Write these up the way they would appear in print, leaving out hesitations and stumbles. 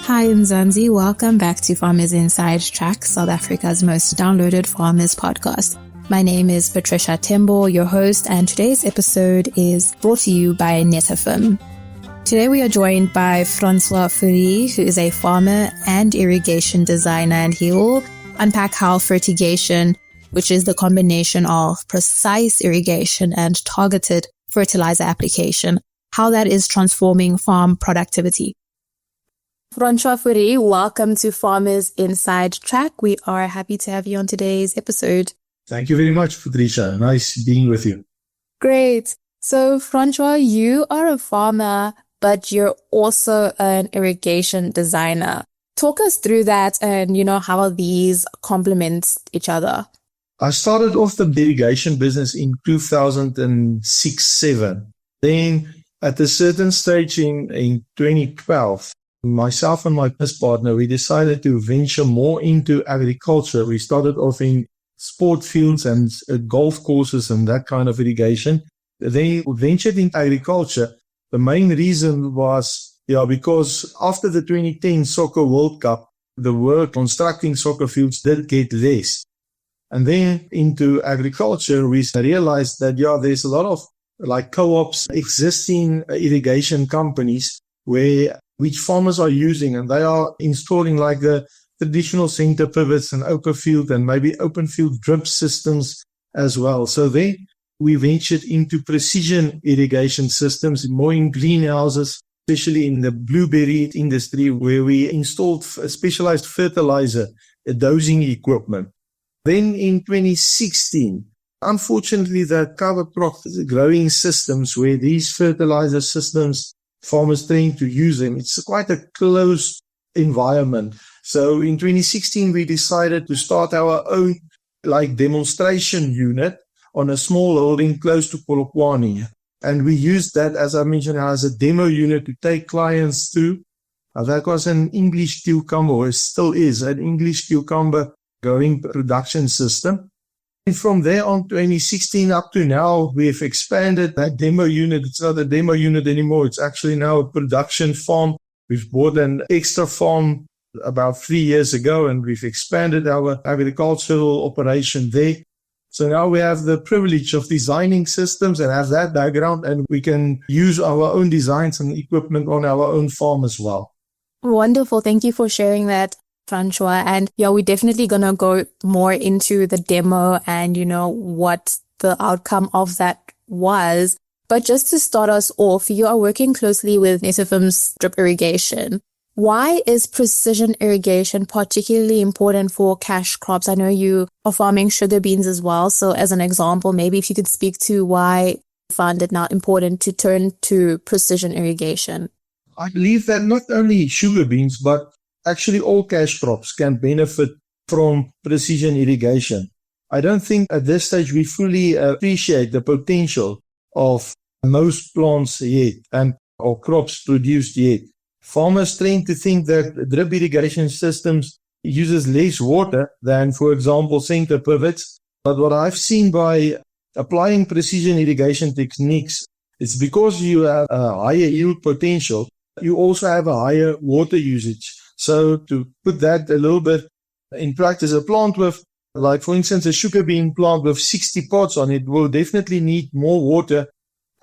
Hi Mzansi, welcome back to Farmers Inside Track, South Africa's most downloaded farmers podcast. My name is Patricia Tembo, your host, and today's episode is brought to you by Netafim. Today we are joined by Francois Fourie, who is a farmer and irrigation designer, and he will unpack how fertigation, which is the combination of precise irrigation and targeted fertilizer application, how that is transforming farm productivity. Francois Fourie, welcome to Farmers Inside Track. We are happy to have you on today's episode. Thank you very much, Patricia. Nice being with you. Great. So, Francois, you are a farmer, but you're also an irrigation designer. Talk us through that and, how these complement each other. I started off the irrigation business in 2006-07. Then at a certain stage in 2012, myself and my business partner, we decided to venture more into agriculture. We started off in sport fields and golf courses and that kind of irrigation. Then we ventured into agriculture. The main reason was, because after the 2010 Soccer World Cup, the work constructing soccer fields did get less. And then into agriculture, we realized that, there's a lot of co-ops, existing irrigation companies which farmers are using, and they are installing the traditional center pivots and open field and maybe open field drip systems as well. So then we ventured into precision irrigation systems, more in greenhouses, especially in the blueberry industry, where we installed a specialized fertilizer dosing equipment. Then in 2016, unfortunately, the cover crop growing systems where these fertilizer systems, farmers trying to use them, it's quite a closed environment. So in 2016, we decided to start our own demonstration unit on a small holding close to Polokwane. And we used that, as I mentioned, as a demo unit to take clients through. That was an English cucumber, or still is an English cucumber growing production system. And from there on 2016 up to now, we've expanded that demo unit. It's not a demo unit anymore. It's actually now a production farm. We've bought an extra farm about 3 years ago, and we've expanded our agricultural operation there. So now we have the privilege of designing systems and have that background, and we can use our own designs and equipment on our own farm as well. Wonderful. Thank you for sharing that, Francois. And we're definitely going to go more into the demo and, what the outcome of that was. But just to start us off, you are working closely with Netafim's drip irrigation. Why is precision irrigation particularly important for cash crops? I know you are farming sugar beans as well. So as an example, maybe if you could speak to why you found it now important to turn to precision irrigation. I believe that not only sugar beans, but actually all cash crops can benefit from precision irrigation. I don't think at this stage we fully appreciate the potential of most plants yet or crops produced yet. Farmers tend to think that drip irrigation systems uses less water than, for example, center pivots. But what I've seen by applying precision irrigation techniques, it's because you have a higher yield potential, you also have a higher water usage. So to put that a little bit in practice, a plant with, for instance, a sugar bean plant with 60 pots on it will definitely need more water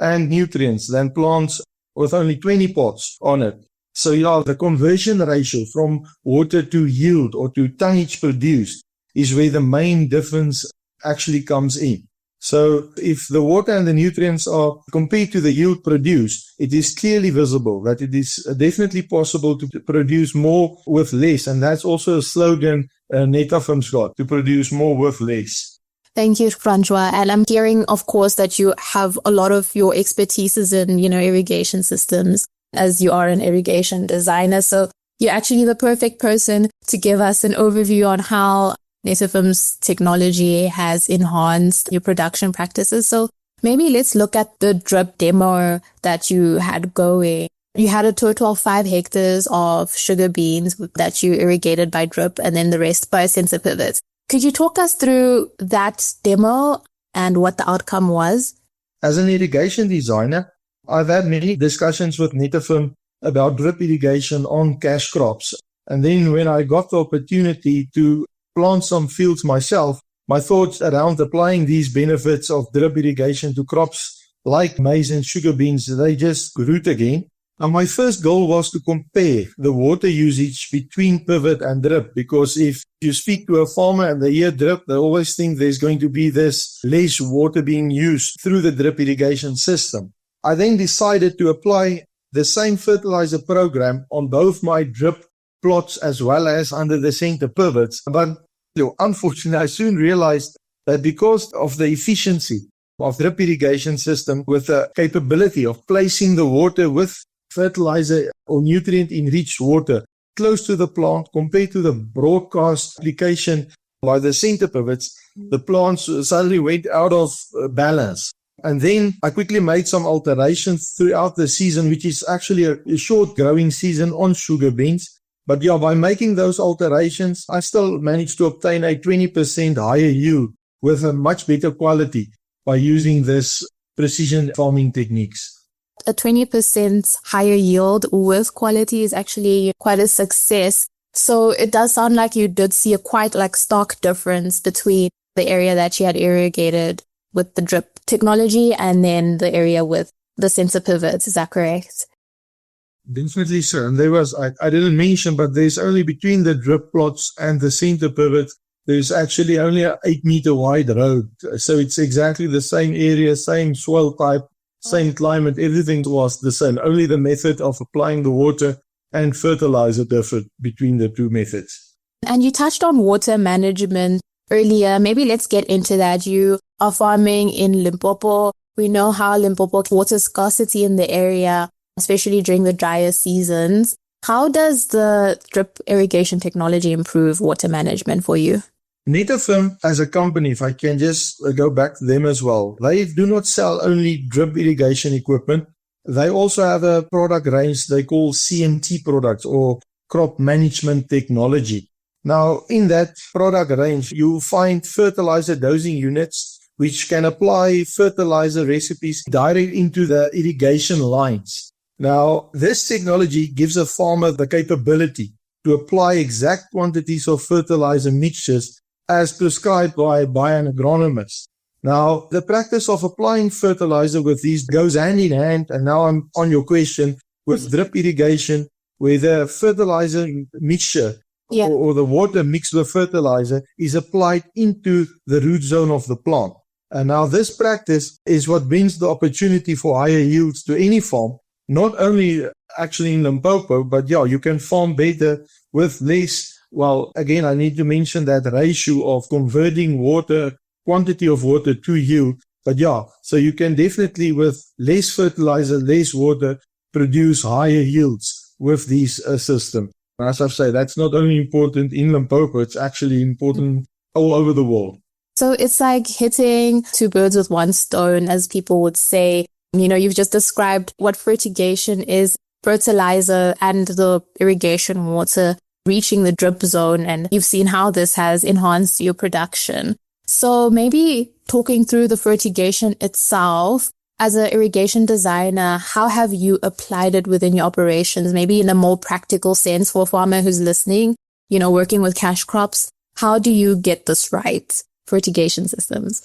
and nutrients than plants with only 20 pots on it. So the conversion ratio from water to yield or to tonnage produced is where the main difference actually comes in. So if the water and the nutrients are compared to the yield produced, it is clearly visible that it is definitely possible to produce more with less. And that's also a slogan Netafim's got, to produce more with less. Thank you, Francois. And I'm hearing, of course, that you have a lot of your expertise is in, irrigation systems, as you are an irrigation designer. So you're actually the perfect person to give us an overview on how Netafim's technology has enhanced your production practices. So maybe let's look at the drip demo that you had going. You had a total of 5 hectares of sugar beans that you irrigated by drip and then the rest by center pivots. Could you talk us through that demo and what the outcome was? As an irrigation designer, I've had many discussions with Netafim about drip irrigation on cash crops. And then when I got the opportunity to plant some fields myself, my thoughts around applying these benefits of drip irrigation to crops like maize and sugar beans, they just root again. And my first goal was to compare the water usage between pivot and drip, because if you speak to a farmer and they hear drip, they always think there's going to be this less water being used through the drip irrigation system. I then decided to apply the same fertilizer program on both my drip plots as well as under the center pivots. But unfortunately, I soon realized that because of the efficiency of drip irrigation system with the capability of placing the water with fertilizer or nutrient-enriched water close to the plant compared to the broadcast application by the center pivots, the plants suddenly went out of balance. And then I quickly made some alterations throughout the season, which is actually a short growing season on sugar beans. But by making those alterations, I still managed to obtain a 20% higher yield with a much better quality by using this precision farming techniques. A 20% higher yield with quality is actually quite a success. So it does sound like you did see a quite stark difference between the area that you had irrigated with the drip technology and then the area with the center pivots. Is that correct? Definitely, sir. And there was, I didn't mention, but there's only between the drip plots and the center pivot, there's actually only an 8-meter wide road. So it's exactly the same area, same soil type, same climate, everything was the same. Only the method of applying the water and fertilizer differed between the two methods. And you touched on water management earlier. Maybe let's get into that. You are farming in Limpopo. We know how Limpopo water scarcity in the area, especially during the drier seasons. How does the drip irrigation technology improve water management for you? Netafim as a company, if I can just go back to them as well, they do not sell only drip irrigation equipment. They also have a product range they call CMT products or crop management technology. Now, in that product range, you'll find fertilizer dosing units, which can apply fertilizer recipes direct into the irrigation lines. Now, this technology gives a farmer the capability to apply exact quantities of fertilizer mixtures as prescribed by an agronomist. Now, the practice of applying fertilizer with these goes hand in hand, and now I'm on your question, with drip irrigation, where the fertilizer mixture or the water mixed with fertilizer is applied into the root zone of the plant. And now this practice is what brings the opportunity for higher yields to any farm, not only actually in Limpopo, but you can farm better with less. Well, again, I need to mention that ratio of converting quantity of water to yield. But so you can definitely with less fertilizer, less water, produce higher yields with these systems. As I've said, that's not only important in Limpopo, it's actually important all over the world. So it's like hitting two birds with one stone, as people would say. You've just described what fertigation is, fertilizer and the irrigation water reaching the drip zone, and you've seen how this has enhanced your production. So maybe talking through the fertigation itself, as an irrigation designer, how have you applied it within your operations? Maybe in a more practical sense for a farmer who's listening, working with cash crops, how do you get this right? Fertigation systems.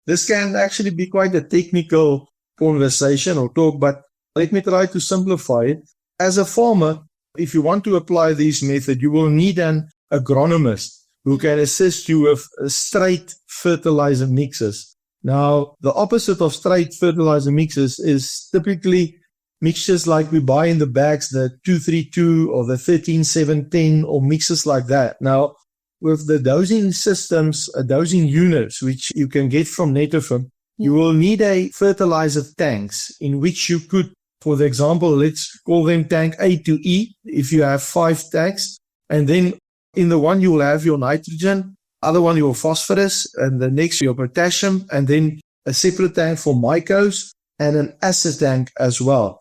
This can actually be quite a technical conversation or talk, but let me try to simplify it. As a farmer, if you want to apply this method, you will need an agronomist who can assist you with straight fertilizer mixes. Now, the opposite of straight fertilizer mixes is typically mixtures like we buy in the bags, the 232 or the 13710 or mixes like that. Now, with the dosing systems, dosing units, which you can get from Netafim, you will need a fertilizer tanks in which you could, for the example, let's call them tank A to E, if you have 5 tanks. And then in the one, you will have your nitrogen, other one, your phosphorus, and the next, your potassium, and then a separate tank for micros and an acid tank as well.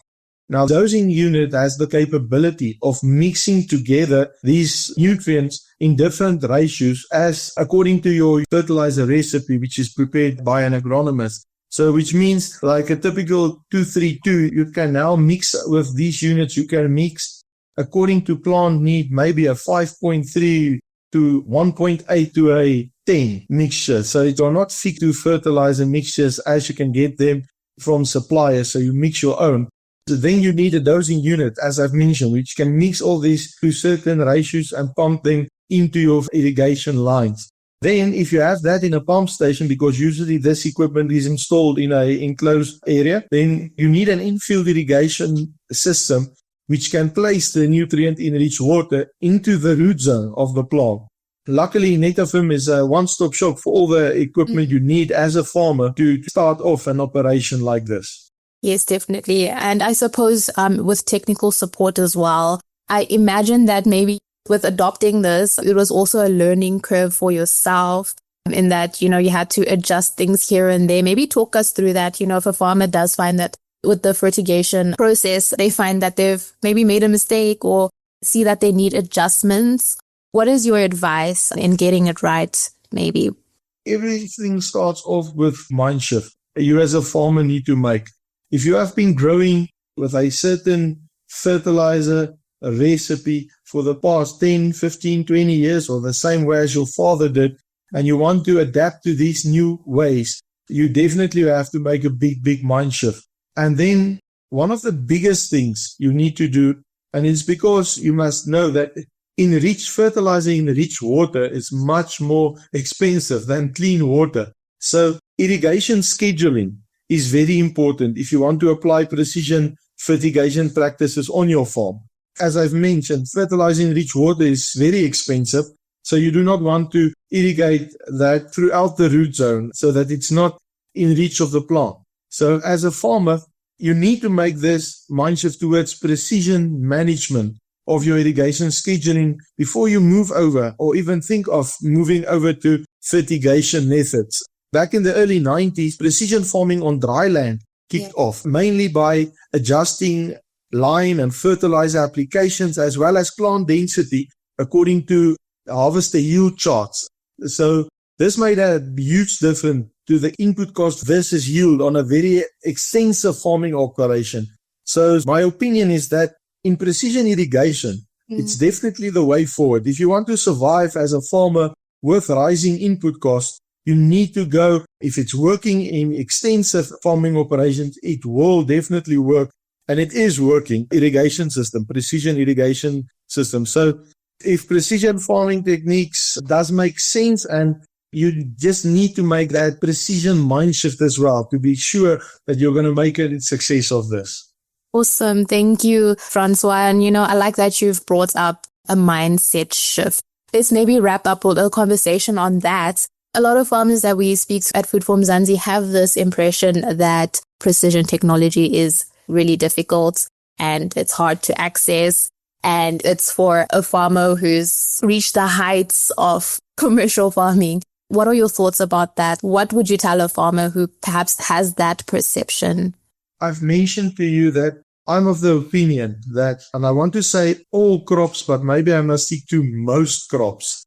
Now, dosing unit has the capability of mixing together these nutrients in different ratios as according to your fertilizer recipe, which is prepared by an agronomist. So which means like a typical 232, you can now mix with these units. You can mix according to plant need, maybe a 5.3 to 1.8 to a 10 mixture. So you're not fixed to fertilizer mixtures as you can get them from suppliers. So you mix your own. So then you need a dosing unit, as I've mentioned, which can mix all these to certain ratios and pump them into your irrigation lines. Then if you have that in a pump station, because usually this equipment is installed in an enclosed area, then you need an infield irrigation system which can place the nutrient-enriched water into the root zone of the plant. Luckily, Netafim is a one-stop shop for all the equipment you need as a farmer to start off an operation like this. Yes, definitely. And I suppose with technical support as well, I imagine that maybe with adopting this, it was also a learning curve for yourself in that, you had to adjust things here and there. Maybe talk us through that, if a farmer does find that with the fertigation process, they find that they've maybe made a mistake or see that they need adjustments. What is your advice in getting it right, maybe? Everything starts off with mind shift. You as a farmer need to make. If you have been growing with a certain fertilizer, a recipe for the past 10, 15, 20 years, or the same way as your father did, and you want to adapt to these new ways, you definitely have to make a big mind shift. And then one of the biggest things you need to do, and it's because you must know that fertilizer in rich water is much more expensive than clean water. So irrigation scheduling is very important if you want to apply precision fertigation practices on your farm. As I've mentioned, fertilizing rich water is very expensive, so you do not want to irrigate that throughout the root zone so that it's not in reach of the plant. So as a farmer, you need to make this mind shift towards precision management of your irrigation scheduling before you move over or even think of moving over to fertigation methods. Back in the early 90s, precision farming on dry land kicked off, mainly by adjusting lime and fertilizer applications as well as plant density according to harvester yield charts. So this made a huge difference to the input cost versus yield on a very extensive farming operation. So my opinion is that in precision irrigation, it's definitely the way forward. If you want to survive as a farmer with rising input costs, you need to go, if it's working in extensive farming operations, it will definitely work. And it is working, precision irrigation system. So if precision farming techniques does make sense, and you just need to make that precision mind shift as well to be sure that you're going to make a success of this. Awesome. Thank you, Francois. And, I like that you've brought up a mindset shift. Let's maybe wrap up a little conversation on that. A lot of farmers that we speak to at Food for Mzansi have this impression that precision technology is really difficult and it's hard to access. And it's for a farmer who's reached the heights of commercial farming. What are your thoughts about that? What would you tell a farmer who perhaps has that perception? I've mentioned to you that I'm of the opinion that, and I want to say all crops, but maybe I must stick to most crops.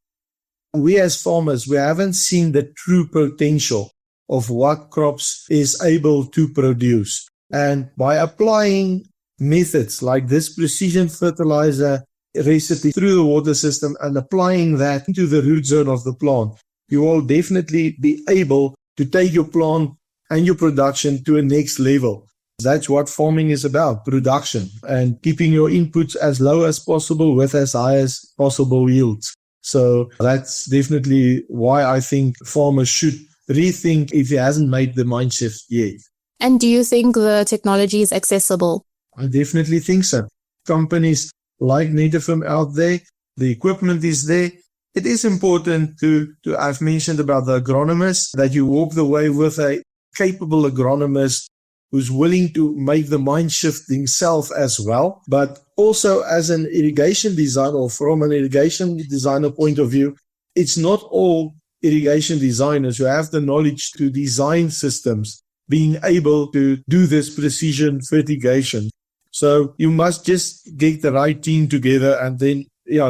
We as farmers, we haven't seen the true potential of what crops is able to produce. And by applying methods like this precision fertilizer recipe through the water system and applying that into the root zone of the plant, you will definitely be able to take your plant and your production to a next level. That's what farming is about, production, and keeping your inputs as low as possible with as high as possible yields. So that's definitely why I think farmers should rethink if he hasn't made the mind shift yet. And do you think the technology is accessible? I definitely think so. Companies like Netafim out there, the equipment is there. It is important to I've mentioned about the agronomist, that you walk the way with a capable agronomist who's willing to make the mind shift himself as well. But also as an irrigation designer, or from an irrigation designer point of view, it's not all irrigation designers who have the knowledge to design systems being able to do this precision fertigation. So you must just get the right team together, and then,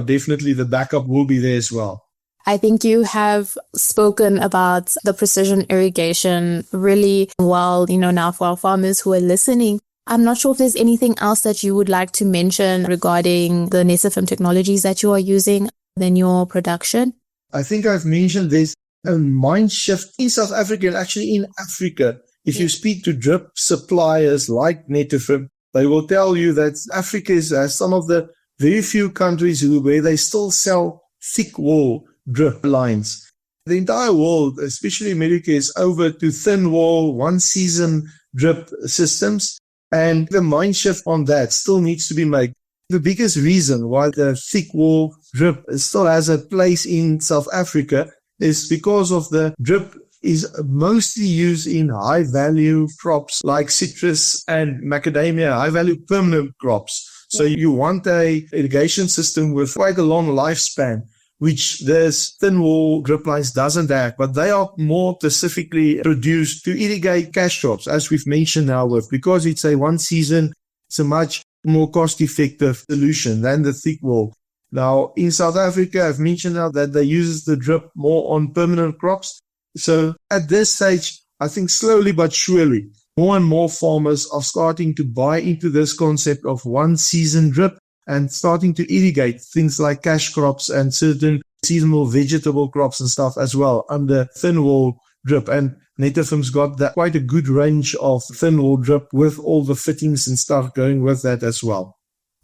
definitely the backup will be there as well. I think you have spoken about the precision irrigation really well, now for our farmers who are listening. I'm not sure if there's anything else that you would like to mention regarding the Netafim technologies that you are using in your production. I think I've mentioned there's a mind shift in South Africa and actually in Africa. If you speak to drip suppliers like Netafim, they will tell you that Africa is some of the very few countries where they still sell thick wall drip lines. The entire world, especially America, is over to thin wall, one season drip systems. And the mind shift on that still needs to be made. The biggest reason why the thick wall drip still has a place in South Africa is because of the drip is mostly used in high value crops like citrus and macadamia, high value permanent crops. So you want a irrigation system with quite a long lifespan, which this thin wall drip lines doesn't have, but they are more specifically produced to irrigate cash crops, as we've mentioned now, because it's a one season, it's a much more cost effective solution than the thick wall. Now in South Africa, I've mentioned now that they use the drip more on permanent crops. So at this stage, I think slowly but surely, more and more farmers are starting to buy into this concept of one season drip and starting to irrigate things like cash crops and certain seasonal vegetable crops and stuff as well under thin wall drip. And Netafim's got quite a good range of thin wall drip with all the fittings and stuff going with that as well.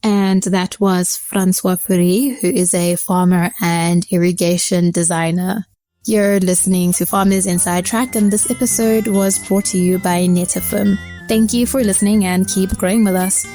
And that was Francois Fourie, who is a farmer and irrigation designer. You're listening to Farmers Inside Track, and this episode was brought to you by Netafim. Thank you for listening and keep growing with us.